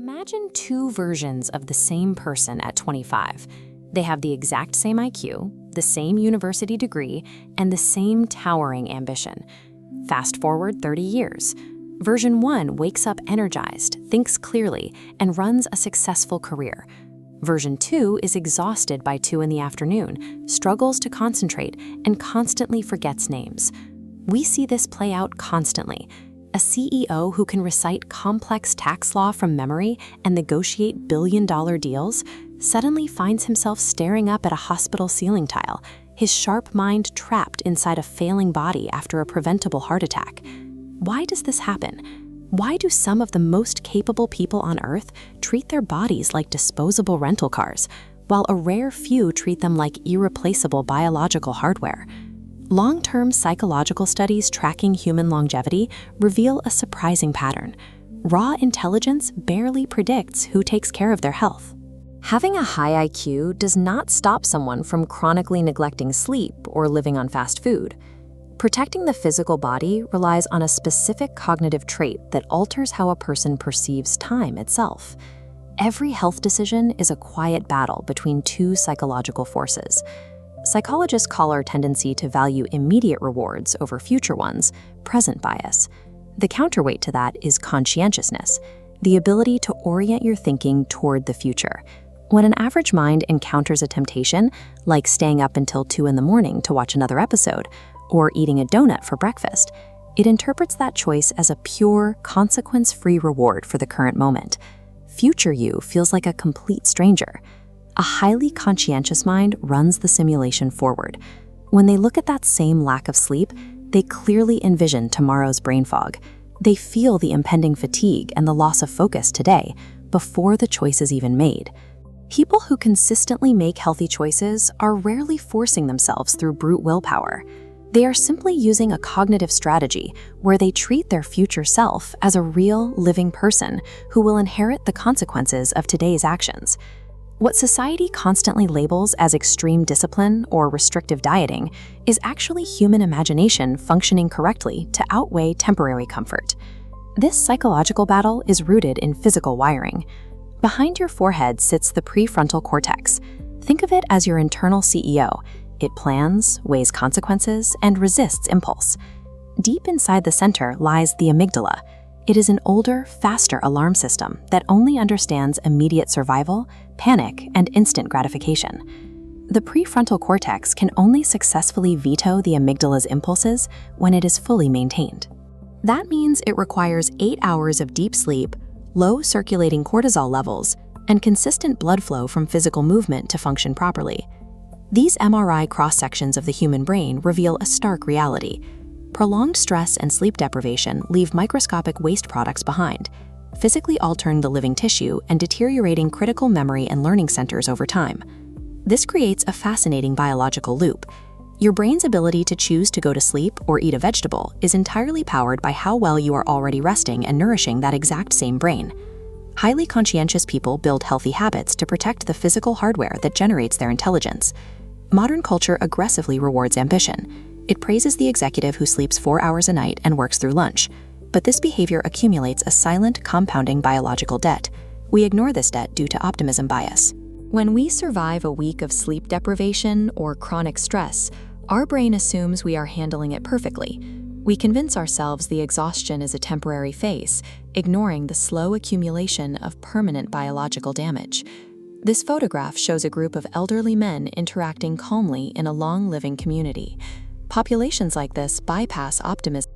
Imagine two versions of the same person at 25. They have the exact same IQ, the same university degree, and the same towering ambition. Fast forward 30 years. Version 1 wakes up energized, thinks clearly, and runs a successful career. Version 2 is exhausted by 2 in the afternoon, struggles to concentrate, and constantly forgets names. We see this play out constantly. A CEO who can recite complex tax law from memory and negotiate billion-dollar deals suddenly finds himself staring up at a hospital ceiling tile, his sharp mind trapped inside a failing body after a preventable heart attack. Why does this happen? Why do some of the most capable people on Earth treat their bodies like disposable rental cars, while a rare few treat them like irreplaceable biological hardware? Long-term psychological studies tracking human longevity reveal a surprising pattern. Raw intelligence barely predicts who takes care of their health. Having a high IQ does not stop someone from chronically neglecting sleep or living on fast food. Protecting the physical body relies on a specific cognitive trait that alters how a person perceives time itself. Every health decision is a quiet battle between two psychological forces. Psychologists call our tendency to value immediate rewards over future ones present bias. The counterweight to that is conscientiousness, the ability to orient your thinking toward the future. When an average mind encounters a temptation, like staying up until 2 in the morning to watch another episode, or eating a donut for breakfast, it interprets that choice as a pure, consequence-free reward for the current moment. Future you feels like a complete stranger. A highly conscientious mind runs the simulation forward. When they look at that same lack of sleep, they clearly envision tomorrow's brain fog. They feel the impending fatigue and the loss of focus today, before the choice is even made. People who consistently make healthy choices are rarely forcing themselves through brute willpower. They are simply using a cognitive strategy where they treat their future self as a real, living person who will inherit the consequences of today's actions. What society constantly labels as extreme discipline or restrictive dieting is actually human imagination functioning correctly to outweigh temporary comfort. This psychological battle is rooted in physical wiring. Behind your forehead sits the prefrontal cortex. Think of it as your internal CEO. It plans, weighs consequences, and resists impulse. Deep inside the center lies the amygdala. It is an older, faster alarm system that only understands immediate survival, panic, and instant gratification. The prefrontal cortex can only successfully veto the amygdala's impulses when it is fully maintained. That means it requires 8 hours of deep sleep, low circulating cortisol levels, and consistent blood flow from physical movement to function properly. These MRI cross-sections of the human brain reveal a stark reality. Prolonged stress and sleep deprivation leave microscopic waste products behind, physically altering the living tissue and deteriorating critical memory and learning centers over time. This creates a fascinating biological loop. Your brain's ability to choose to go to sleep or eat a vegetable is entirely powered by how well you are already resting and nourishing that exact same brain. Highly conscientious people build healthy habits to protect the physical hardware that generates their intelligence. Modern culture aggressively rewards ambition. It praises the executive who sleeps 4 hours a night and works through lunch. But this behavior accumulates a silent, compounding biological debt. We ignore this debt due to optimism bias. When we survive a week of sleep deprivation or chronic stress, our brain assumes we are handling it perfectly. We convince ourselves the exhaustion is a temporary phase, ignoring the slow accumulation of permanent biological damage. This photograph shows a group of elderly men interacting calmly in a long-living community. Populations like this bypass optimism